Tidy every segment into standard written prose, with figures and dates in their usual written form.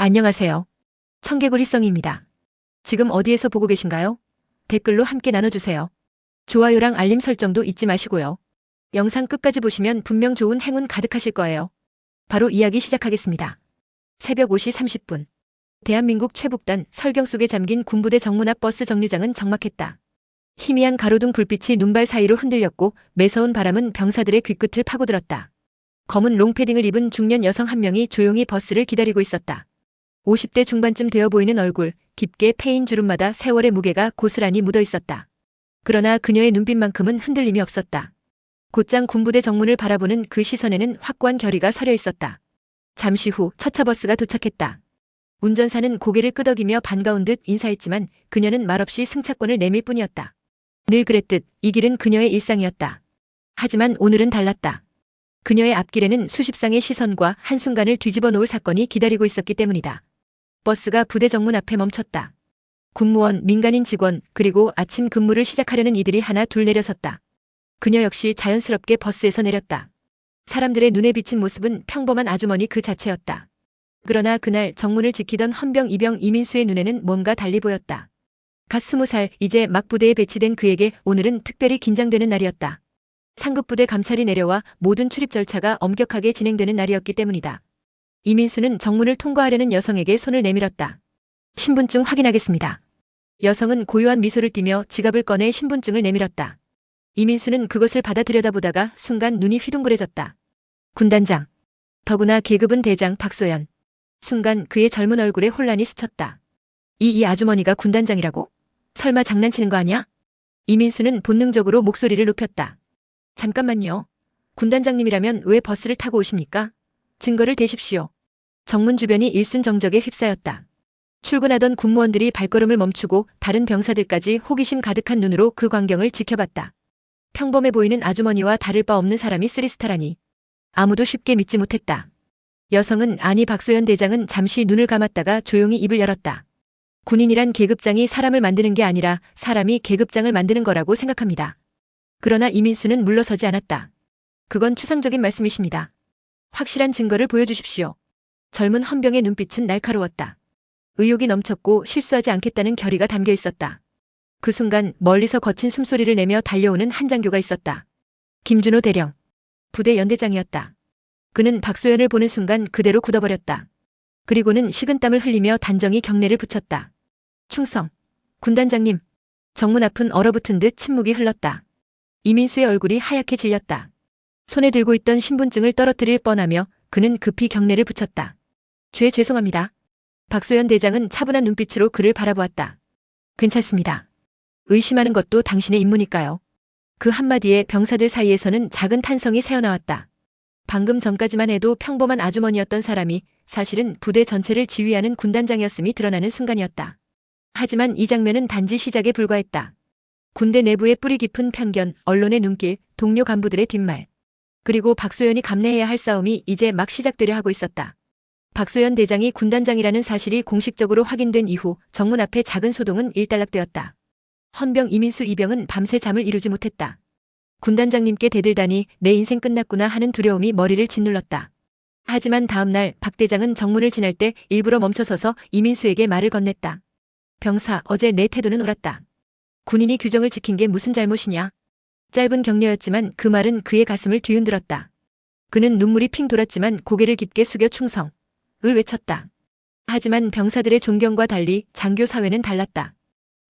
안녕하세요. 청개구리 희성입니다. 지금 어디에서 보고 계신가요? 댓글로 함께 나눠주세요. 좋아요랑 알림 설정도 잊지 마시고요. 영상 끝까지 보시면 분명 좋은 행운 가득하실 거예요. 바로 이야기 시작하겠습니다. 새벽 5시 30분. 대한민국 최북단 설경 속에 잠긴 군부대 정문 앞 버스 정류장은 적막했다. 희미한 가로등 불빛이 눈발 사이로 흔들렸고 매서운 바람은 병사들의 귓끝을 파고들었다. 검은 롱패딩을 입은 중년 여성 한 명이 조용히 버스를 기다리고 있었다. 50대 중반쯤 되어 보이는 얼굴, 깊게 패인 주름마다 세월의 무게가 고스란히 묻어 있었다. 그러나 그녀의 눈빛만큼은 흔들림이 없었다. 곧장 군부대 정문을 바라보는 그 시선에는 확고한 결의가 서려 있었다. 잠시 후 첫차 버스가 도착했다. 운전사는 고개를 끄덕이며 반가운 듯 인사했지만 그녀는 말없이 승차권을 내밀 뿐이었다. 늘 그랬듯 이 길은 그녀의 일상이었다. 하지만 오늘은 달랐다. 그녀의 앞길에는 수십 쌍의 시선과 한순간을 뒤집어 놓을 사건이 기다리고 있었기 때문이다. 버스가 부대 정문 앞에 멈췄다. 군무원, 민간인 직원, 그리고 아침 근무를 시작하려는 이들이 하나 둘 내려섰다. 그녀 역시 자연스럽게 버스에서 내렸다. 사람들의 눈에 비친 모습은 평범한 아주머니 그 자체였다. 그러나 그날 정문을 지키던 헌병 이병 이민수의 눈에는 뭔가 달리 보였다. 갓 20살, 이제 막 부대에 배치된 그에게 오늘은 특별히 긴장되는 날이었다. 상급부대 감찰이 내려와 모든 출입 절차가 엄격하게 진행되는 날이었기 때문이다. 이민수는 정문을 통과하려는 여성에게 손을 내밀었다. 신분증 확인하겠습니다. 여성은 고요한 미소를 띠며 지갑을 꺼내 신분증을 내밀었다. 이민수는 그것을 받아 들여다보다가 순간 눈이 휘둥그레졌다. 군단장. 더구나 계급은 대장 박소연. 순간 그의 젊은 얼굴에 혼란이 스쳤다. 이 아주머니가 군단장이라고? 설마 장난치는 거 아니야? 이민수는 본능적으로 목소리를 높였다. 잠깐만요. 군단장님이라면 왜 버스를 타고 오십니까? 증거를 대십시오. 정문 주변이 일순정적에 휩싸였다. 출근하던 군무원들이 발걸음을 멈추고 다른 병사들까지 호기심 가득한 눈으로 그 광경을 지켜봤다. 평범해 보이는 아주머니와 다를 바 없는 사람이 쓰리스타라니. 아무도 쉽게 믿지 못했다. 여성은 아니 박소연 대장은 잠시 눈을 감았다가 조용히 입을 열었다. 군인이란 계급장이 사람을 만드는 게 아니라 사람이 계급장을 만드는 거라고 생각합니다. 그러나 이민수는 물러서지 않았다. 그건 추상적인 말씀이십니다. 확실한 증거를 보여주십시오. 젊은 헌병의 눈빛은 날카로웠다. 의욕이 넘쳤고 실수하지 않겠다는 결의가 담겨 있었다. 그 순간 멀리서 거친 숨소리를 내며 달려오는 한 장교가 있었다. 김준호 대령. 부대 연대장이었다. 그는 박소연을 보는 순간 그대로 굳어버렸다. 그리고는 식은땀을 흘리며 단정히 경례를 붙였다. 충성. 군단장님. 정문 앞은 얼어붙은 듯 침묵이 흘렀다. 이민수의 얼굴이 하얗게 질렸다. 손에 들고 있던 신분증을 떨어뜨릴 뻔하며 그는 급히 경례를 붙였다. 죄송합니다. 박소연 대장은 차분한 눈빛으로 그를 바라보았다. 괜찮습니다. 의심하는 것도 당신의 임무니까요. 그 한마디에 병사들 사이에서는 작은 탄성이 새어나왔다. 방금 전까지만 해도 평범한 아주머니였던 사람이 사실은 부대 전체를 지휘하는 군단장이었음이 드러나는 순간이었다. 하지만 이 장면은 단지 시작에 불과했다. 군대 내부의 뿌리 깊은 편견, 언론의 눈길, 동료 간부들의 뒷말. 그리고 박소연이 감내해야 할 싸움이 이제 막 시작되려 하고 있었다. 박소연 대장이 군단장이라는 사실이 공식적으로 확인된 이후 정문 앞의 작은 소동은 일단락되었다. 헌병 이민수 이병은 밤새 잠을 이루지 못했다. 군단장님께 대들다니 내 인생 끝났구나 하는 두려움이 머리를 짓눌렀다. 하지만 다음날 박 대장은 정문을 지날 때 일부러 멈춰서서 이민수에게 말을 건넸다. 병사, 어제 내 태도는 옳았다. 군인이 규정을 지킨 게 무슨 잘못이냐? 짧은 격려였지만 그 말은 그의 가슴을 뒤흔들었다. 그는 눈물이 핑 돌았지만 고개를 깊게 숙여 충성. 을 외쳤다. 하지만 병사들의 존경과 달리 장교 사회는 달랐다.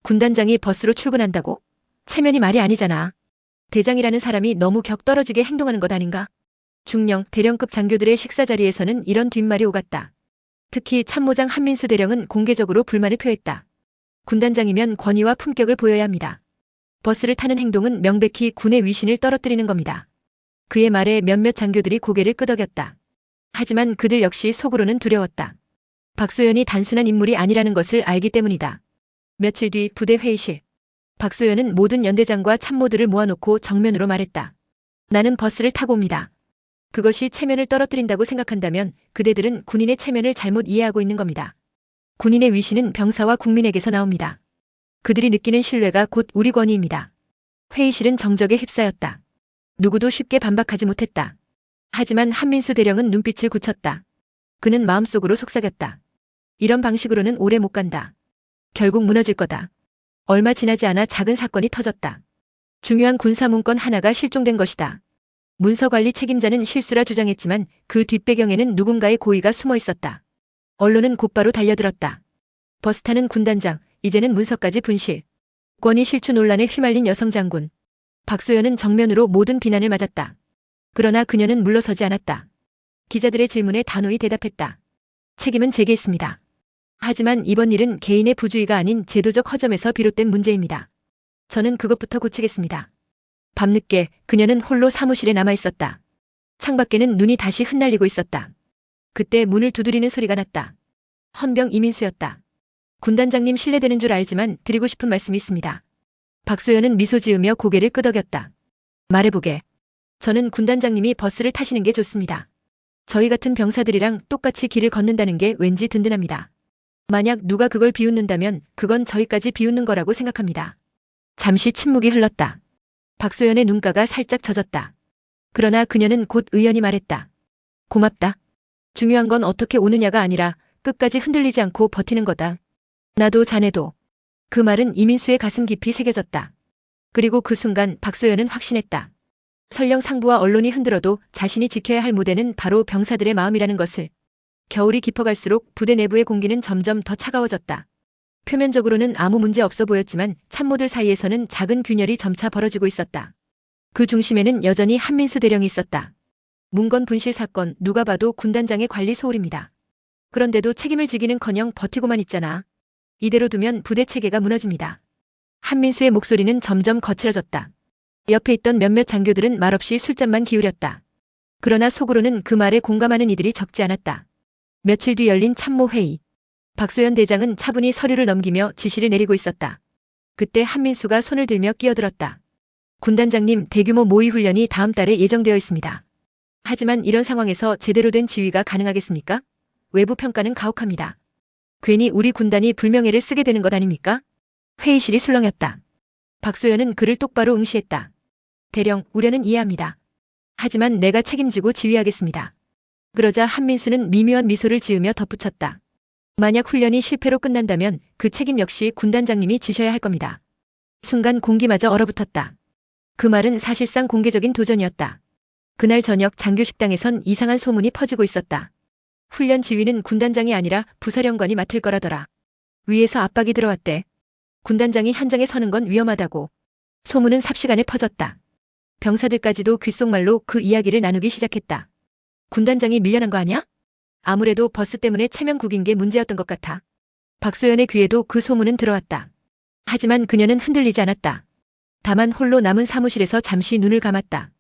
군단장이 버스로 출근한다고? 체면이 말이 아니잖아. 대장이라는 사람이 너무 격떨어지게 행동하는 것 아닌가? 중령, 대령급 장교들의 식사 자리에서는 이런 뒷말이 오갔다. 특히 참모장 한민수 대령은 공개적으로 불만을 표했다. 군단장이면 권위와 품격을 보여야 합니다. 버스를 타는 행동은 명백히 군의 위신을 떨어뜨리는 겁니다. 그의 말에 몇몇 장교들이 고개를 끄덕였다. 하지만 그들 역시 속으로는 두려웠다. 박소연이 단순한 인물이 아니라는 것을 알기 때문이다. 며칠 뒤 부대 회의실. 박소연은 모든 연대장과 참모들을 모아놓고 정면으로 말했다. 나는 버스를 타고 옵니다. 그것이 체면을 떨어뜨린다고 생각한다면 그대들은 군인의 체면을 잘못 이해하고 있는 겁니다. 군인의 위신은 병사와 국민에게서 나옵니다. 그들이 느끼는 신뢰가 곧 우리 권위입니다. 회의실은 정적에 휩싸였다. 누구도 쉽게 반박하지 못했다. 하지만 한민수 대령은 눈빛을 굳혔다. 그는 마음속으로 속삭였다. 이런 방식으로는 오래 못 간다. 결국 무너질 거다. 얼마 지나지 않아 작은 사건이 터졌다. 중요한 군사 문건 하나가 실종된 것이다. 문서관리 책임자는 실수라 주장했지만 그 뒷배경에는 누군가의 고의가 숨어 있었다. 언론은 곧바로 달려들었다. 버스 타는 군단장, 이제는 문서까지 분실. 권위 실추 논란에 휘말린 여성 장군. 박소연은 정면으로 모든 비난을 맞았다. 그러나 그녀는 물러서지 않았다. 기자들의 질문에 단호히 대답했다. 책임은 제게 있습니다. 하지만 이번 일은 개인의 부주의가 아닌 제도적 허점에서 비롯된 문제입니다. 저는 그것부터 고치겠습니다. 밤늦게 그녀는 홀로 사무실에 남아 있었다. 창밖에는 눈이 다시 흩날리고 있었다. 그때 문을 두드리는 소리가 났다. 헌병 이민수였다. 군단장님 실례되는 줄 알지만 드리고 싶은 말씀이 있습니다. 박소연은 미소 지으며 고개를 끄덕였다. 말해보게. 저는 군단장님이 버스를 타시는 게 좋습니다. 저희 같은 병사들이랑 똑같이 길을 걷는다는 게 왠지 든든합니다. 만약 누가 그걸 비웃는다면 그건 저희까지 비웃는 거라고 생각합니다. 잠시 침묵이 흘렀다. 박소연의 눈가가 살짝 젖었다. 그러나 그녀는 곧 의연히 말했다. 고맙다. 중요한 건 어떻게 오느냐가 아니라 끝까지 흔들리지 않고 버티는 거다. 나도 자네도. 그 말은 이민수의 가슴 깊이 새겨졌다. 그리고 그 순간 박소연은 확신했다. 설령 상부와 언론이 흔들어도 자신이 지켜야 할 무대는 바로 병사들의 마음이라는 것을. 겨울이 깊어갈수록 부대 내부의 공기는 점점 더 차가워졌다. 표면적으로는 아무 문제 없어 보였지만 참모들 사이에서는 작은 균열이 점차 벌어지고 있었다. 그 중심에는 여전히 한민수 대령이 있었다. 문건 분실 사건, 누가 봐도 군단장의 관리 소홀입니다. 그런데도 책임을 지기는커녕 버티고만 있잖아. 이대로 두면 부대 체계가 무너집니다. 한민수의 목소리는 점점 거칠어졌다. 옆에 있던 몇몇 장교들은 말없이 술잔만 기울였다. 그러나 속으로는 그 말에 공감하는 이들이 적지 않았다. 며칠 뒤 열린 참모회의. 박소연 대장은 차분히 서류를 넘기며 지시를 내리고 있었다. 그때 한민수가 손을 들며 끼어들었다. 군단장님, 대규모 모의 훈련이 다음 달에 예정되어 있습니다. 하지만 이런 상황에서 제대로 된 지휘가 가능하겠습니까? 외부 평가는 가혹합니다. 괜히 우리 군단이 불명예를 쓰게 되는 것 아닙니까? 회의실이 술렁였다. 박소연은 그를 똑바로 응시했다. 대령, 우려는 이해합니다. 하지만 내가 책임지고 지휘하겠습니다. 그러자 한민수는 미묘한 미소를 지으며 덧붙였다. 만약 훈련이 실패로 끝난다면 그 책임 역시 군단장님이 지셔야 할 겁니다. 순간 공기마저 얼어붙었다. 그 말은 사실상 공개적인 도전이었다. 그날 저녁 장교식당에선 이상한 소문이 퍼지고 있었다. 훈련 지휘는 군단장이 아니라 부사령관이 맡을 거라더라. 위에서 압박이 들어왔대. 군단장이 현장에 서는 건 위험하다고. 소문은 삽시간에 퍼졌다. 병사들까지도 귓속말로 그 이야기를 나누기 시작했다. 군단장이 밀려난 거 아니야? 아무래도 버스 때문에 체면 구긴 게 문제였던 것 같아. 박소연의 귀에도 그 소문은 들어왔다. 하지만 그녀는 흔들리지 않았다. 다만 홀로 남은 사무실에서 잠시 눈을 감았다.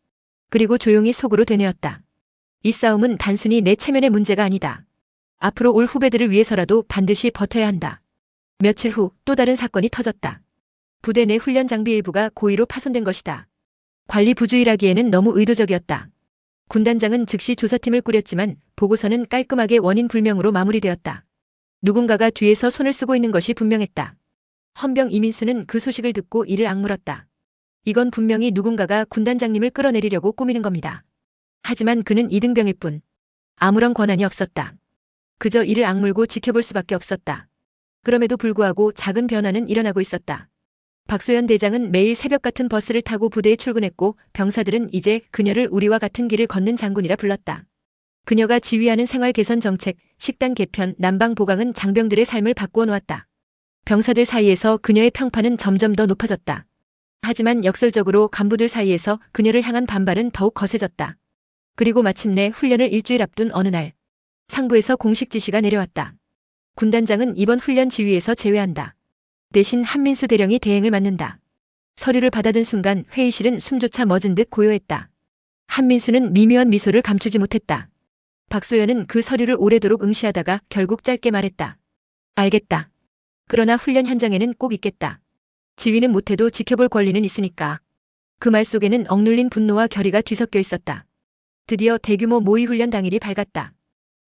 그리고 조용히 속으로 되뇌었다. 이 싸움은 단순히 내 체면의 문제가 아니다. 앞으로 올 후배들을 위해서라도 반드시 버텨야 한다. 며칠 후 또 다른 사건이 터졌다. 부대 내 훈련 장비 일부가 고의로 파손된 것이다. 관리 부주의라기에는 너무 의도적이었다. 군단장은 즉시 조사팀을 꾸렸지만 보고서는 깔끔하게 원인 불명으로 마무리되었다. 누군가가 뒤에서 손을 쓰고 있는 것이 분명했다. 헌병 이민수는 그 소식을 듣고 이를 악물었다. 이건 분명히 누군가가 군단장님을 끌어내리려고 꾸미는 겁니다. 하지만 그는 이등병일 뿐. 아무런 권한이 없었다. 그저 이를 악물고 지켜볼 수밖에 없었다. 그럼에도 불구하고 작은 변화는 일어나고 있었다. 박소연 대장은 매일 새벽 같은 버스를 타고 부대에 출근했고 병사들은 이제 그녀를 우리와 같은 길을 걷는 장군이라 불렀다. 그녀가 지휘하는 생활 개선 정책, 식단 개편, 난방 보강은 장병들의 삶을 바꾸어 놓았다. 병사들 사이에서 그녀의 평판은 점점 더 높아졌다. 하지만 역설적으로 간부들 사이에서 그녀를 향한 반발은 더욱 거세졌다. 그리고 마침내 훈련을 일주일 앞둔 어느 날 상부에서 공식 지시가 내려왔다. 군단장은 이번 훈련 지휘에서 제외한다. 대신 한민수 대령이 대행을 맡는다. 서류를 받아든 순간 회의실은 숨조차 멎은 듯 고요했다. 한민수는 미묘한 미소를 감추지 못했다. 박소연은 그 서류를 오래도록 응시하다가 결국 짧게 말했다. 알겠다. 그러나 훈련 현장에는 꼭 있겠다. 지휘는 못해도 지켜볼 권리는 있으니까. 그 말 속에는 억눌린 분노와 결의가 뒤섞여 있었다. 드디어 대규모 모의 훈련 당일이 밝았다.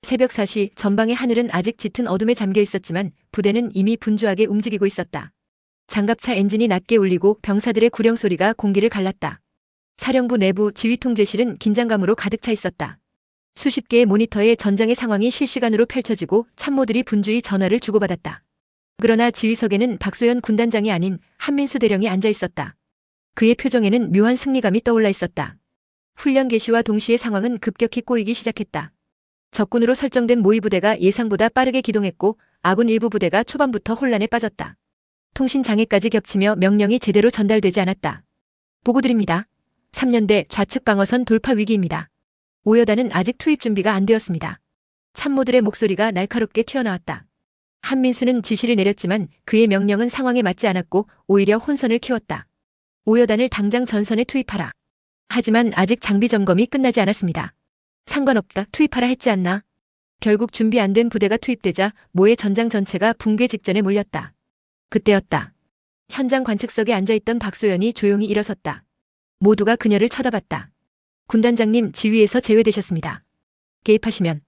새벽 4시 전방의 하늘은 아직 짙은 어둠에 잠겨 있었지만 부대는 이미 분주하게 움직이고 있었다. 장갑차 엔진이 낮게 울리고 병사들의 구령 소리가 공기를 갈랐다. 사령부 내부 지휘통제실은 긴장감으로 가득 차 있었다. 수십 개의 모니터에 전장의 상황이 실시간으로 펼쳐지고 참모들이 분주히 전화를 주고받았다. 그러나 지휘석에는 박소연 군단장이 아닌 한민수 대령이 앉아 있었다. 그의 표정에는 묘한 승리감이 떠올라 있었다. 훈련 개시와 동시에 상황은 급격히 꼬이기 시작했다. 적군으로 설정된 모의 부대가 예상보다 빠르게 기동했고 아군 일부 부대가 초반부터 혼란에 빠졌다. 통신 장애까지 겹치며 명령이 제대로 전달되지 않았다. 보고드립니다. 3년대 좌측 방어선 돌파 위기입니다. 5여단은 아직 투입 준비가 안 되었습니다. 참모들의 목소리가 날카롭게 튀어나왔다. 한민수는 지시를 내렸지만 그의 명령은 상황에 맞지 않았고 오히려 혼선을 키웠다. 5여단을 당장 전선에 투입하라. 하지만 아직 장비 점검이 끝나지 않았습니다. 상관없다. 투입하라 했지 않나? 결국 준비 안 된 부대가 투입되자 모의 전장 전체가 붕괴 직전에 몰렸다. 그때였다. 현장 관측석에 앉아있던 박소연이 조용히 일어섰다. 모두가 그녀를 쳐다봤다. 군단장님, 지휘에서 제외되셨습니다. 개입하시면.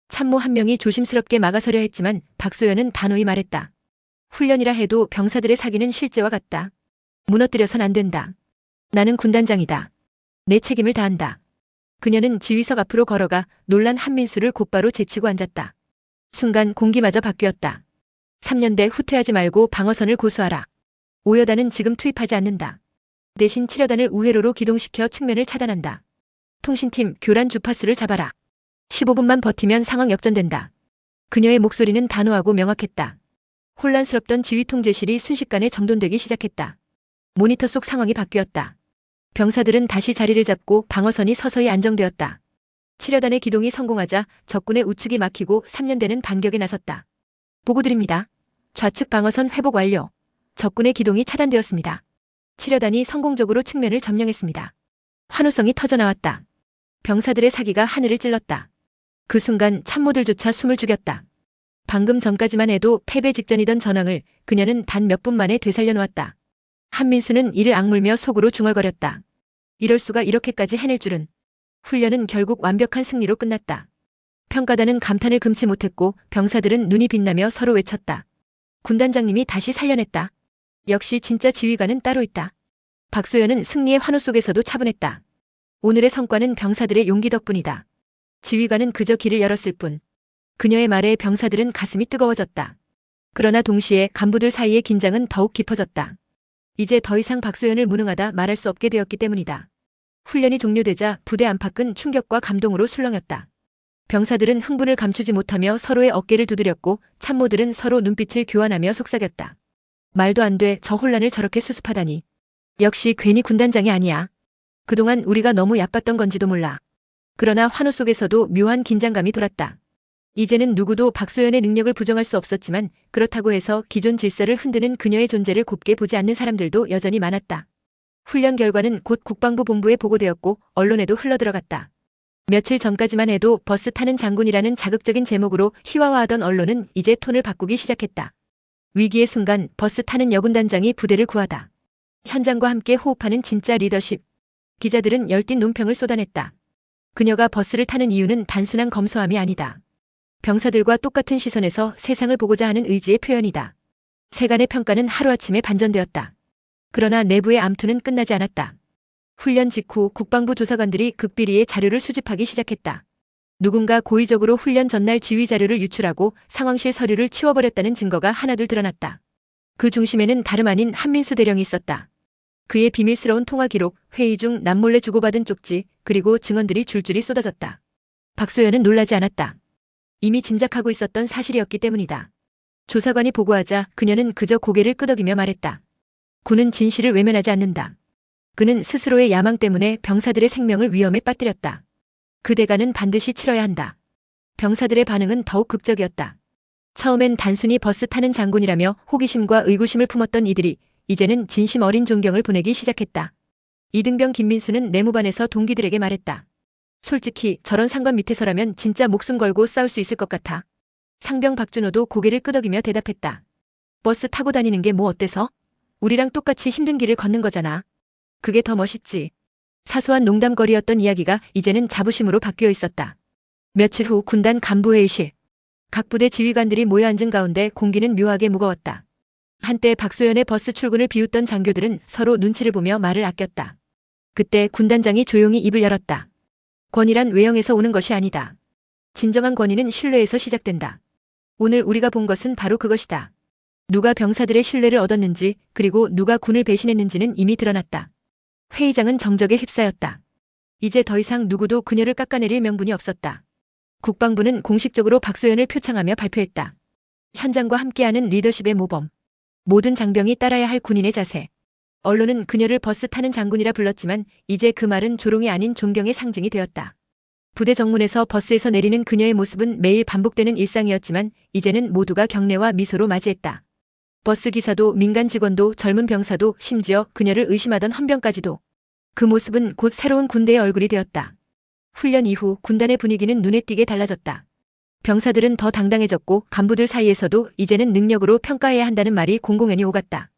참모 한 명이 조심스럽게 막아서려 했지만 박소연은 단호히 말했다. 훈련이라 해도 병사들의 사기는 실제와 같다. 무너뜨려선 안 된다. 나는 군단장이다. 내 책임을 다한다. 그녀는 지휘석 앞으로 걸어가 놀란 한민수를 곧바로 제치고 앉았다. 순간 공기마저 바뀌었다. 3년대 후퇴하지 말고 방어선을 고수하라. 5여단은 지금 투입하지 않는다. 대신 7여단을 우회로로 기동시켜 측면을 차단한다. 통신팀 교란 주파수를 잡아라. 15분만 버티면 상황 역전된다. 그녀의 목소리는 단호하고 명확했다. 혼란스럽던 지휘 통제실이 순식간에 정돈되기 시작했다. 모니터 속 상황이 바뀌었다. 병사들은 다시 자리를 잡고 방어선이 서서히 안정되었다. 7여단의 기동이 성공하자 적군의 우측이 막히고 3년대는 반격에 나섰다. 보고드립니다. 좌측 방어선 회복 완료. 적군의 기동이 차단되었습니다. 7여단이 성공적으로 측면을 점령했습니다. 환호성이 터져나왔다. 병사들의 사기가 하늘을 찔렀다. 그 순간 참모들조차 숨을 죽였다. 방금 전까지만 해도 패배 직전이던 전황을 그녀는 단 몇 분 만에 되살려 놓았다. 한민수는 이를 악물며 속으로 중얼거렸다. 이럴 수가 이렇게까지 해낼 줄은. 훈련은 결국 완벽한 승리로 끝났다. 평가단은 감탄을 금치 못했고 병사들은 눈이 빛나며 서로 외쳤다. 군단장님이 다시 살려냈다. 역시 진짜 지휘관은 따로 있다. 박소연은 승리의 환호 속에서도 차분했다. 오늘의 성과는 병사들의 용기 덕분이다. 지휘관은 그저 길을 열었을 뿐. 그녀의 말에 병사들은 가슴이 뜨거워졌다. 그러나 동시에 간부들 사이의 긴장은 더욱 깊어졌다. 이제 더 이상 박소연을 무능하다 말할 수 없게 되었기 때문이다. 훈련이 종료되자 부대 안팎은 충격과 감동으로 술렁였다. 병사들은 흥분을 감추지 못하며 서로의 어깨를 두드렸고 참모들은 서로 눈빛을 교환하며 속삭였다. 말도 안 돼, 저 혼란을 저렇게 수습하다니. 역시 괜히 군단장이 아니야. 그동안 우리가 너무 얕봤던 건지도 몰라. 그러나 환호 속에서도 묘한 긴장감이 돌았다. 이제는 누구도 박소연의 능력을 부정할 수 없었지만 그렇다고 해서 기존 질서를 흔드는 그녀의 존재를 곱게 보지 않는 사람들도 여전히 많았다. 훈련 결과는 곧 국방부 본부에 보고되었고 언론에도 흘러들어갔다. 며칠 전까지만 해도 버스 타는 장군이라는 자극적인 제목으로 희화화하던 언론은 이제 톤을 바꾸기 시작했다. 위기의 순간 버스 타는 여군단장이 부대를 구하다. 현장과 함께 호흡하는 진짜 리더십. 기자들은 열띤 논평을 쏟아냈다. 그녀가 버스를 타는 이유는 단순한 검소함이 아니다. 병사들과 똑같은 시선에서 세상을 보고자 하는 의지의 표현이다. 세간의 평가는 하루아침에 반전되었다. 그러나 내부의 암투는 끝나지 않았다. 훈련 직후 국방부 조사관들이 극비리의 자료를 수집하기 시작했다. 누군가 고의적으로 훈련 전날 지휘 자료를 유출하고 상황실 서류를 치워버렸다는 증거가 하나둘 드러났다. 그 중심에는 다름 아닌 한민수 대령이 있었다. 그의 비밀스러운 통화 기록, 회의 중 남몰래 주고받은 쪽지, 그리고 증언들이 줄줄이 쏟아졌다. 박소연은 놀라지 않았다. 이미 짐작하고 있었던 사실이었기 때문이다. 조사관이 보고하자 그녀는 그저 고개를 끄덕이며 말했다. 군은 진실을 외면하지 않는다. 그는 스스로의 야망 때문에 병사들의 생명을 위험에 빠뜨렸다. 그 대가는 반드시 치러야 한다. 병사들의 반응은 더욱 극적이었다. 처음엔 단순히 버스 타는 장군이라며 호기심과 의구심을 품었던 이들이 이제는 진심 어린 존경을 보내기 시작했다. 이등병 김민수는 내무반에서 동기들에게 말했다. 솔직히 저런 상관 밑에서라면 진짜 목숨 걸고 싸울 수 있을 것 같아. 상병 박준호도 고개를 끄덕이며 대답했다. 버스 타고 다니는 게 뭐 어때서? 우리랑 똑같이 힘든 길을 걷는 거잖아. 그게 더 멋있지. 사소한 농담거리였던 이야기가 이제는 자부심으로 바뀌어 있었다. 며칠 후 군단 간부회의실. 각 부대 지휘관들이 모여 앉은 가운데 공기는 묘하게 무거웠다. 한때 박소연의 버스 출근을 비웃던 장교들은 서로 눈치를 보며 말을 아꼈다. 그때 군단장이 조용히 입을 열었다. 권이란 외형에서 오는 것이 아니다. 진정한 권위는 신뢰에서 시작된다. 오늘 우리가 본 것은 바로 그것이다. 누가 병사들의 신뢰를 얻었는지, 그리고 누가 군을 배신했는지는 이미 드러났다. 회의장은 정적에 휩싸였다. 이제 더 이상 누구도 그녀를 깎아내릴 명분이 없었다. 국방부는 공식적으로 박소연을 표창하며 발표했다. 현장과 함께하는 리더십의 모범. 모든 장병이 따라야 할 군인의 자세. 언론은 그녀를 버스 타는 장군이라 불렀지만 이제 그 말은 조롱이 아닌 존경의 상징이 되었다. 부대 정문에서 버스에서 내리는 그녀의 모습은 매일 반복되는 일상이었지만 이제는 모두가 경례와 미소로 맞이했다. 버스 기사도 민간 직원도 젊은 병사도 심지어 그녀를 의심하던 헌병까지도. 그 모습은 곧 새로운 군대의 얼굴이 되었다. 훈련 이후 군단의 분위기는 눈에 띄게 달라졌다. 병사들은 더 당당해졌고 간부들 사이에서도 이제는 능력으로 평가해야 한다는 말이 공공연히 오갔다.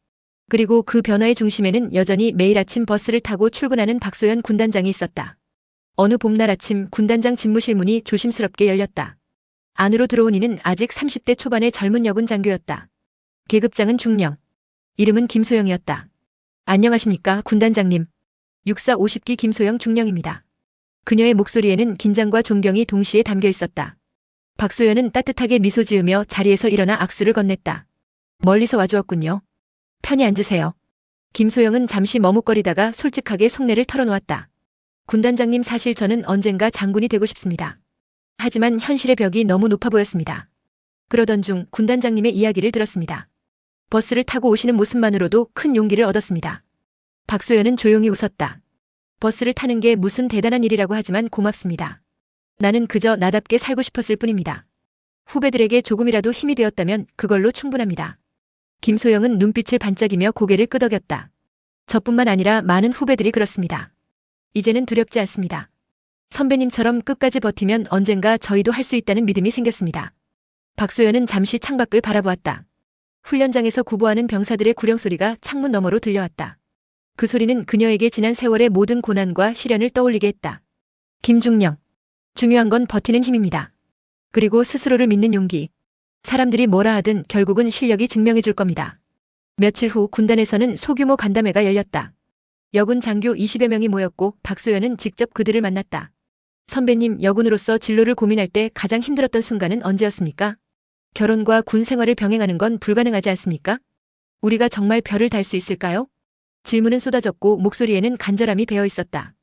그리고 그 변화의 중심에는 여전히 매일 아침 버스를 타고 출근하는 박소연 군단장이 있었다. 어느 봄날 아침 군단장 집무실 문이 조심스럽게 열렸다. 안으로 들어온 이는 아직 30대 초반의 젊은 여군 장교였다. 계급장은 중령. 이름은 김소영이었다. 안녕하십니까 군단장님. 육사 50기 김소영 중령입니다. 그녀의 목소리에는 긴장과 존경이 동시에 담겨 있었다. 박소연은 따뜻하게 미소 지으며 자리에서 일어나 악수를 건넸다. 멀리서 와주었군요. 편히 앉으세요. 김소영은 잠시 머뭇거리다가 솔직하게 속내를 털어놓았다. 군단장님 사실 저는 언젠가 장군이 되고 싶습니다. 하지만 현실의 벽이 너무 높아 보였습니다. 그러던 중 군단장님의 이야기를 들었습니다. 버스를 타고 오시는 모습만으로도 큰 용기를 얻었습니다. 박소연은 조용히 웃었다. 버스를 타는 게 무슨 대단한 일이라고 하지만 고맙습니다. 나는 그저 나답게 살고 싶었을 뿐입니다. 후배들에게 조금이라도 힘이 되었다면 그걸로 충분합니다. 김소영은 눈빛을 반짝이며 고개를 끄덕였다. 저뿐만 아니라 많은 후배들이 그렇습니다. 이제는 두렵지 않습니다. 선배님처럼 끝까지 버티면 언젠가 저희도 할 수 있다는 믿음이 생겼습니다. 박소연은 잠시 창밖을 바라보았다. 훈련장에서 구보하는 병사들의 구령소리가 창문 너머로 들려왔다. 그 소리는 그녀에게 지난 세월의 모든 고난과 시련을 떠올리게 했다. 김중령. 중요한 건 버티는 힘입니다. 그리고 스스로를 믿는 용기. 사람들이 뭐라 하든 결국은 실력이 증명해 줄 겁니다. 며칠 후 군단에서는 소규모 간담회가 열렸다. 여군 장교 20여 명이 모였고 박소연은 직접 그들을 만났다. 선배님, 여군으로서 진로를 고민할 때 가장 힘들었던 순간은 언제였습니까? 결혼과 군 생활을 병행하는 건 불가능하지 않습니까? 우리가 정말 별을 달 수 있을까요? 질문은 쏟아졌고 목소리에는 간절함이 배어 있었다.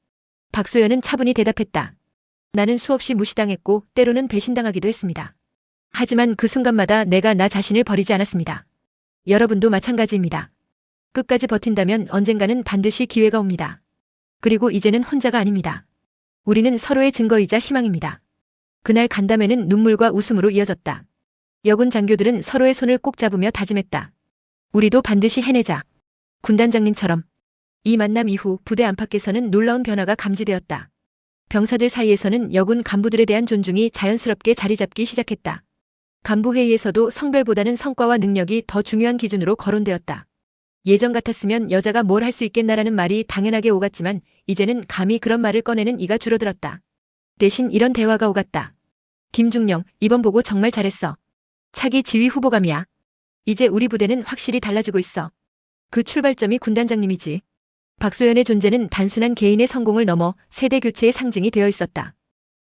박소연은 차분히 대답했다. 나는 수없이 무시당했고 때로는 배신당하기도 했습니다. 하지만 그 순간마다 내가 나 자신을 버리지 않았습니다. 여러분도 마찬가지입니다. 끝까지 버틴다면 언젠가는 반드시 기회가 옵니다. 그리고 이제는 혼자가 아닙니다. 우리는 서로의 증거이자 희망입니다. 그날 간담회는 눈물과 웃음으로 이어졌다. 여군 장교들은 서로의 손을 꼭 잡으며 다짐했다. 우리도 반드시 해내자. 군단장님처럼. 이 만남 이후 부대 안팎에서는 놀라운 변화가 감지되었다. 병사들 사이에서는 여군 간부들에 대한 존중이 자연스럽게 자리 잡기 시작했다. 간부회의에서도 성별보다는 성과와 능력이 더 중요한 기준으로 거론되었다. 예전 같았으면 여자가 뭘 할 수 있겠나라는 말이 당연하게 오갔지만 이제는 감히 그런 말을 꺼내는 이가 줄어들었다. 대신 이런 대화가 오갔다. 김중령, 이번 보고 정말 잘했어. 차기 지휘 후보감이야. 이제 우리 부대는 확실히 달라지고 있어. 그 출발점이 군단장님이지. 박소연의 존재는 단순한 개인의 성공을 넘어 세대 교체의 상징이 되어 있었다.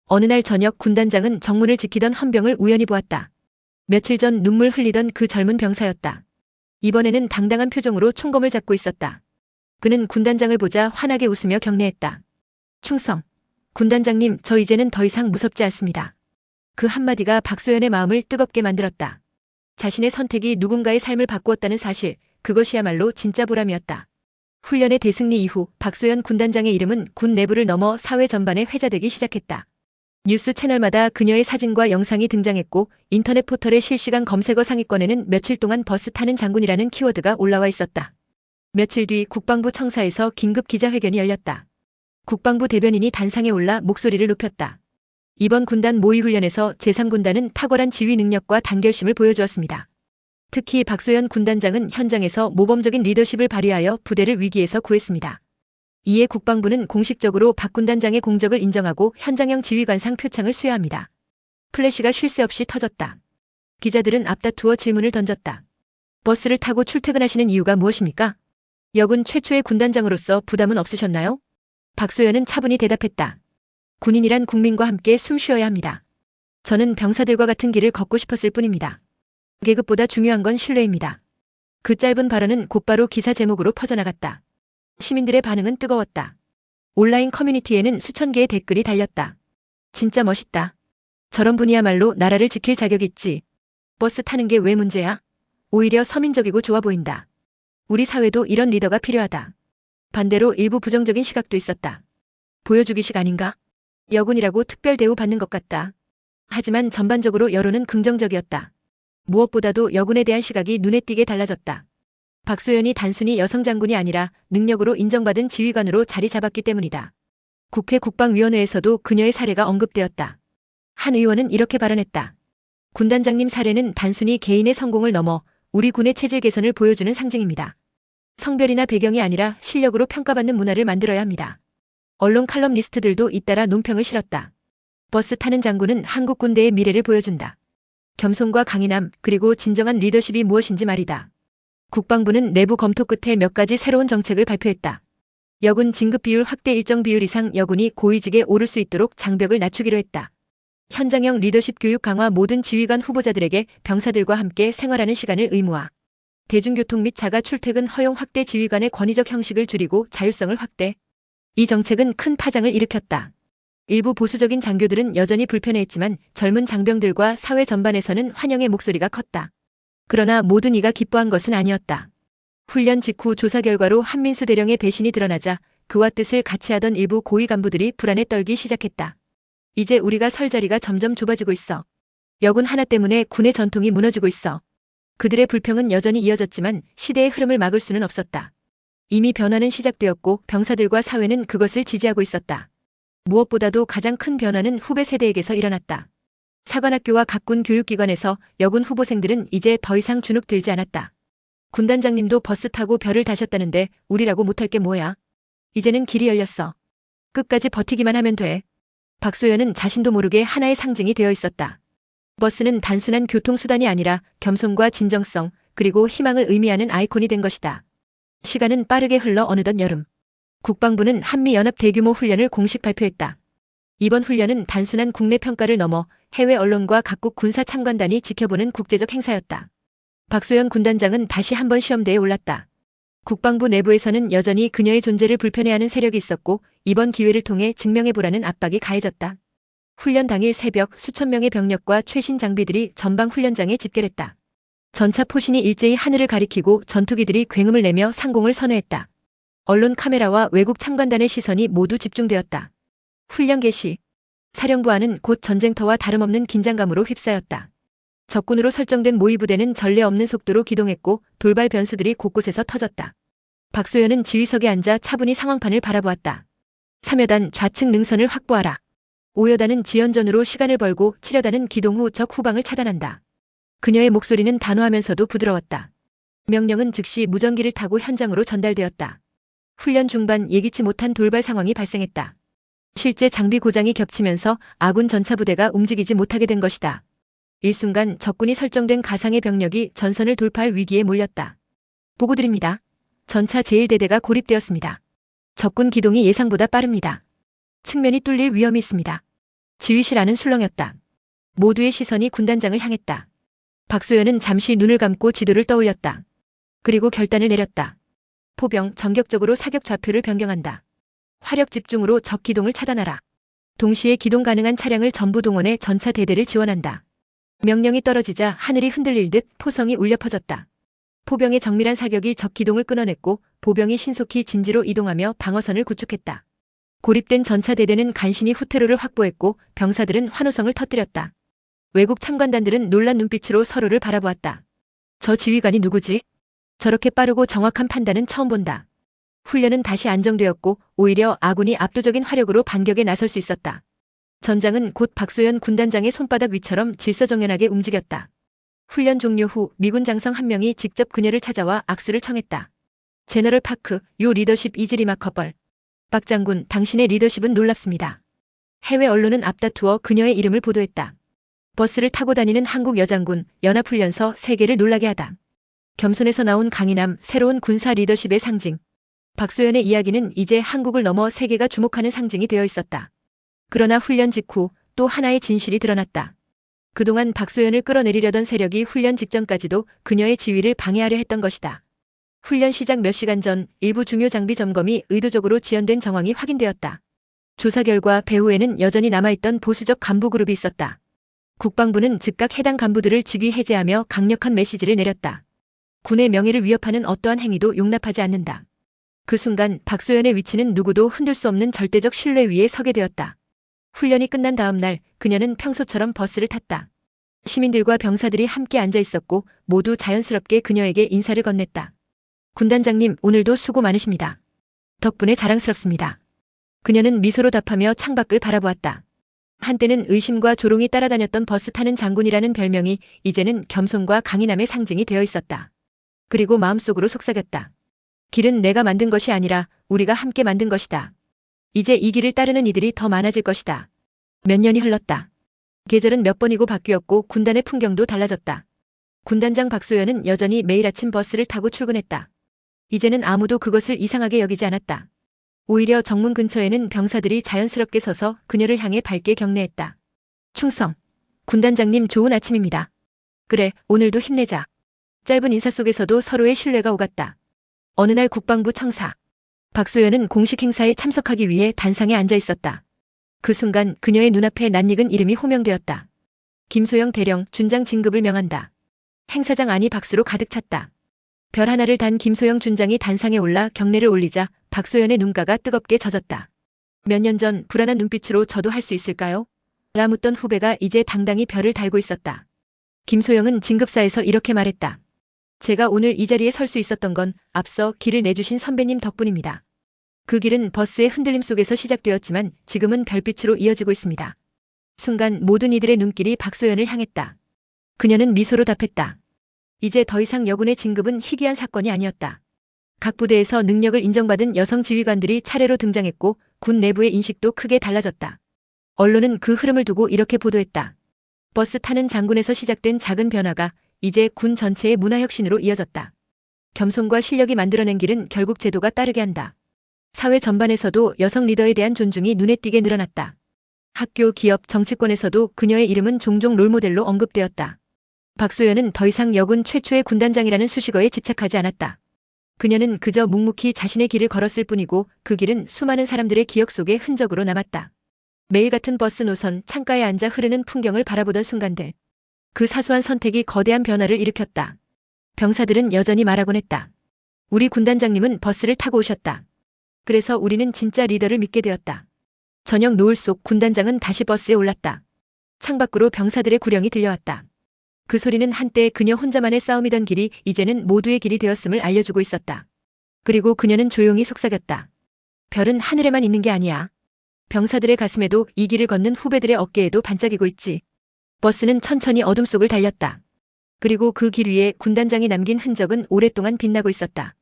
어느 날 저녁 군단장은 정문을 지키던 헌병을 우연히 보았다. 며칠 전 눈물 흘리던 그 젊은 병사였다. 이번에는 당당한 표정으로 총검을 잡고 있었다. 그는 군단장을 보자 환하게 웃으며 격려했다. 충성. 군단장님, 저 이제는 더 이상 무섭지 않습니다. 그 한마디가 박소연의 마음을 뜨겁게 만들었다. 자신의 선택이 누군가의 삶을 바꾸었다는 사실, 그것이야말로 진짜 보람이었다. 훈련의 대승리 이후 박소연 군단장의 이름은 군 내부를 넘어 사회 전반에 회자되기 시작했다. 뉴스 채널마다 그녀의 사진과 영상이 등장했고 인터넷 포털의 실시간 검색어 상위권에는 며칠 동안 버스 타는 장군이라는 키워드가 올라와 있었다. 며칠 뒤 국방부 청사에서 긴급 기자회견이 열렸다. 국방부 대변인이 단상에 올라 목소리를 높였다. 이번 군단 모의훈련에서 제3군단은 탁월한 지휘 능력과 단결심을 보여주었습니다. 특히 박소연 군단장은 현장에서 모범적인 리더십을 발휘하여 부대를 위기에서 구했습니다. 이에 국방부는 공식적으로 박 군단장의 공적을 인정하고 현장형 지휘관상 표창을 수여합니다. 플래시가 쉴 새 없이 터졌다. 기자들은 앞다투어 질문을 던졌다. 버스를 타고 출퇴근하시는 이유가 무엇입니까? 여군 최초의 군단장으로서 부담은 없으셨나요? 박소연은 차분히 대답했다. 군인이란 국민과 함께 숨 쉬어야 합니다. 저는 병사들과 같은 길을 걷고 싶었을 뿐입니다. 계급보다 중요한 건 신뢰입니다. 그 짧은 발언은 곧바로 기사 제목으로 퍼져나갔다. 시민들의 반응은 뜨거웠다. 온라인 커뮤니티에는 수천 개의 댓글이 달렸다. 진짜 멋있다. 저런 분이야말로 나라를 지킬 자격 있지. 버스 타는 게 왜 문제야? 오히려 서민적이고 좋아 보인다. 우리 사회도 이런 리더가 필요하다. 반대로 일부 부정적인 시각도 있었다. 보여주기식 아닌가? 여군이라고 특별 대우 받는 것 같다. 하지만 전반적으로 여론은 긍정적이었다. 무엇보다도 여군에 대한 시각이 눈에 띄게 달라졌다. 박소연이 단순히 여성 장군이 아니라 능력으로 인정받은 지휘관으로 자리 잡았기 때문이다. 국회 국방위원회에서도 그녀의 사례가 언급되었다. 한 의원은 이렇게 발언했다. 군단장님 사례는 단순히 개인의 성공을 넘어 우리 군의 체질 개선을 보여주는 상징입니다. 성별이나 배경이 아니라 실력으로 평가받는 문화를 만들어야 합니다. 언론 칼럼니스트들도 잇따라 논평을 실었다. 버스 타는 장군은 한국 군대의 미래를 보여준다. 겸손과 강인함 그리고 진정한 리더십이 무엇인지 말이다. 국방부는 내부 검토 끝에 몇 가지 새로운 정책을 발표했다. 여군 진급 비율 확대 일정 비율 이상 여군이 고위직에 오를 수 있도록 장벽을 낮추기로 했다. 현장형 리더십 교육 강화 모든 지휘관 후보자들에게 병사들과 함께 생활하는 시간을 의무화. 대중교통 및 자가 출퇴근 허용 확대 지휘관의 권위적 형식을 줄이고 자율성을 확대. 이 정책은 큰 파장을 일으켰다. 일부 보수적인 장교들은 여전히 불편해했지만 젊은 장병들과 사회 전반에서는 환영의 목소리가 컸다. 그러나 모든 이가 기뻐한 것은 아니었다. 훈련 직후 조사 결과로 한민수 대령의 배신이 드러나자 그와 뜻을 같이 하던 일부 고위 간부들이 불안에 떨기 시작했다. 이제 우리가 설 자리가 점점 좁아지고 있어. 여군 하나 때문에 군의 전통이 무너지고 있어. 그들의 불평은 여전히 이어졌지만 시대의 흐름을 막을 수는 없었다. 이미 변화는 시작되었고 병사들과 사회는 그것을 지지하고 있었다. 무엇보다도 가장 큰 변화는 후배 세대에게서 일어났다. 사관학교와 각군 교육기관에서 여군 후보생들은 이제 더 이상 주눅 들지 않았다. 군단장님도 버스 타고 별을 다셨다는데 우리라고 못할 게 뭐야? 이제는 길이 열렸어. 끝까지 버티기만 하면 돼. 박소연은 자신도 모르게 하나의 상징이 되어 있었다. 버스는 단순한 교통수단이 아니라 겸손과 진정성 그리고 희망을 의미하는 아이콘이 된 것이다. 시간은 빠르게 흘러 어느덧 여름. 국방부는 한미연합 대규모 훈련을 공식 발표했다. 이번 훈련은 단순한 국내 평가를 넘어 해외 언론과 각국 군사 참관단이 지켜보는 국제적 행사였다. 박소연 군단장은 다시 한번 시험대에 올랐다. 국방부 내부에서는 여전히 그녀의 존재를 불편해하는 세력이 있었고 이번 기회를 통해 증명해보라는 압박이 가해졌다. 훈련 당일 새벽 수천 명의 병력과 최신 장비들이 전방 훈련장에 집결했다. 전차 포신이 일제히 하늘을 가리키고 전투기들이 굉음을 내며 상공을 선회했다. 언론 카메라와 외국 참관단의 시선이 모두 집중되었다. 훈련 개시. 사령부 안은 곧 전쟁터와 다름없는 긴장감으로 휩싸였다. 적군으로 설정된 모의부대는 전례 없는 속도로 기동했고 돌발 변수들이 곳곳에서 터졌다. 박소연은 지휘석에 앉아 차분히 상황판을 바라보았다. 3여단 좌측 능선을 확보하라. 5여단은 지연전으로 시간을 벌고 7여단은 기동 후 적 후방을 차단한다. 그녀의 목소리는 단호하면서도 부드러웠다. 명령은 즉시 무전기를 타고 현장으로 전달되었다. 훈련 중반 예기치 못한 돌발 상황이 발생했다. 실제 장비 고장이 겹치면서 아군 전차 부대가 움직이지 못하게 된 것이다. 일순간 적군이 설정된 가상의 병력이 전선을 돌파할 위기에 몰렸다. 보고드립니다. 전차 제1대대가 고립되었습니다. 적군 기동이 예상보다 빠릅니다. 측면이 뚫릴 위험이 있습니다. 지휘실 안은 술렁였다. 모두의 시선이 군단장을 향했다. 박소연은 잠시 눈을 감고 지도를 떠올렸다. 그리고 결단을 내렸다. 포병 전격적으로 사격 좌표를 변경한다. 화력 집중으로 적 기동을 차단하라. 동시에 기동 가능한 차량을 전부 동원해 전차 대대를 지원한다. 명령이 떨어지자 하늘이 흔들릴 듯 포성이 울려 퍼졌다. 포병의 정밀한 사격이 적 기동을 끊어냈고 보병이 신속히 진지로 이동하며 방어선을 구축했다. 고립된 전차 대대는 간신히 후퇴로를 확보했고 병사들은 환호성을 터뜨렸다. 외국 참관단들은 놀란 눈빛으로 서로를 바라보았다. 저 지휘관이 누구지? 저렇게 빠르고 정확한 판단은 처음 본다. 훈련은 다시 안정되었고 오히려 아군이 압도적인 화력으로 반격에 나설 수 있었다. 전장은 곧 박소연 군단장의 손바닥 위처럼 질서정연하게 움직였다. 훈련 종료 후 미군 장성 한 명이 직접 그녀를 찾아와 악수를 청했다. 제너럴 파크, 요 리더십 이즈 리마커벌. 박 장군, 당신의 리더십은 놀랍습니다. 해외 언론은 앞다투어 그녀의 이름을 보도했다. 버스를 타고 다니는 한국 여장군, 연합훈련서 세계를 놀라게 하다. 겸손에서 나온 강인함, 새로운 군사 리더십의 상징. 박소연의 이야기는 이제 한국을 넘어 세계가 주목하는 상징이 되어 있었다. 그러나 훈련 직후 또 하나의 진실이 드러났다. 그동안 박소연을 끌어내리려던 세력이 훈련 직전까지도 그녀의 지위를 방해하려 했던 것이다. 훈련 시작 몇 시간 전 일부 중요 장비 점검이 의도적으로 지연된 정황이 확인되었다. 조사 결과 배후에는 여전히 남아있던 보수적 간부 그룹이 있었다. 국방부는 즉각 해당 간부들을 직위 해제하며 강력한 메시지를 내렸다. 군의 명예를 위협하는 어떠한 행위도 용납하지 않는다. 그 순간 박소연의 위치는 누구도 흔들 수 없는 절대적 신뢰 위에 서게 되었다. 훈련이 끝난 다음 날 그녀는 평소처럼 버스를 탔다. 시민들과 병사들이 함께 앉아 있었고 모두 자연스럽게 그녀에게 인사를 건넸다. 군단장님, 오늘도 수고 많으십니다. 덕분에 자랑스럽습니다. 그녀는 미소로 답하며 창밖을 바라보았다. 한때는 의심과 조롱이 따라다녔던 버스 타는 장군이라는 별명이 이제는 겸손과 강인함의 상징이 되어 있었다. 그리고 마음속으로 속삭였다. 길은 내가 만든 것이 아니라 우리가 함께 만든 것이다. 이제 이 길을 따르는 이들이 더 많아질 것이다. 몇 년이 흘렀다. 계절은 몇 번이고 바뀌었고 군단의 풍경도 달라졌다. 군단장 박소연은 여전히 매일 아침 버스를 타고 출근했다. 이제는 아무도 그것을 이상하게 여기지 않았다. 오히려 정문 근처에는 병사들이 자연스럽게 서서 그녀를 향해 밝게 격려했다. 충성. 군단장님 좋은 아침입니다. 그래, 오늘도 힘내자. 짧은 인사 속에서도 서로의 신뢰가 오갔다. 어느 날 국방부 청사. 박소연은 공식 행사에 참석하기 위해 단상에 앉아 있었다. 그 순간 그녀의 눈앞에 낯익은 이름이 호명되었다. 김소영 대령 준장 진급을 명한다. 행사장 안이 박수로 가득 찼다. 별 하나를 단 김소영 준장이 단상에 올라 경례를 올리자 박소연의 눈가가 뜨겁게 젖었다. 몇 년 전 불안한 눈빛으로 저도 할 수 있을까요? 라 묻던 후배가 이제 당당히 별을 달고 있었다. 김소영은 진급사에서 이렇게 말했다. 제가 오늘 이 자리에 설 수 있었던 건 앞서 길을 내주신 선배님 덕분입니다. 그 길은 버스의 흔들림 속에서 시작되었지만 지금은 별빛으로 이어지고 있습니다. 순간 모든 이들의 눈길이 박소연을 향했다. 그녀는 미소로 답했다. 이제 더 이상 여군의 진급은 희귀한 사건이 아니었다. 각 부대에서 능력을 인정받은 여성 지휘관들이 차례로 등장했고 군 내부의 인식도 크게 달라졌다. 언론은 그 흐름을 두고 이렇게 보도했다. 버스 타는 장군에서 시작된 작은 변화가 이제 군 전체의 문화혁신으로 이어졌다. 겸손과 실력이 만들어낸 길은 결국 제도가 따르게 한다. 사회 전반에서도 여성 리더에 대한 존중이 눈에 띄게 늘어났다. 학교, 기업, 정치권에서도 그녀의 이름은 종종 롤모델로 언급되었다. 박소연은 더 이상 여군 최초의 군단장이라는 수식어에 집착하지 않았다. 그녀는 그저 묵묵히 자신의 길을 걸었을 뿐이고 그 길은 수많은 사람들의 기억 속에 흔적으로 남았다. 매일 같은 버스 노선, 창가에 앉아 흐르는 풍경을 바라보던 순간들. 그 사소한 선택이 거대한 변화를 일으켰다. 병사들은 여전히 말하곤 했다. 우리 군단장님은 버스를 타고 오셨다. 그래서 우리는 진짜 리더를 믿게 되었다. 저녁 노을 속 군단장은 다시 버스에 올랐다. 창밖으로 병사들의 구령이 들려왔다. 그 소리는 한때 그녀 혼자만의 싸움이던 길이 이제는 모두의 길이 되었음을 알려주고 있었다. 그리고 그녀는 조용히 속삭였다. 별은 하늘에만 있는 게 아니야. 병사들의 가슴에도 이 길을 걷는 후배들의 어깨에도 반짝이고 있지. 버스는 천천히 어둠 속을 달렸다. 그리고 그 길 위에 군단장이 남긴 흔적은 오랫동안 빛나고 있었다.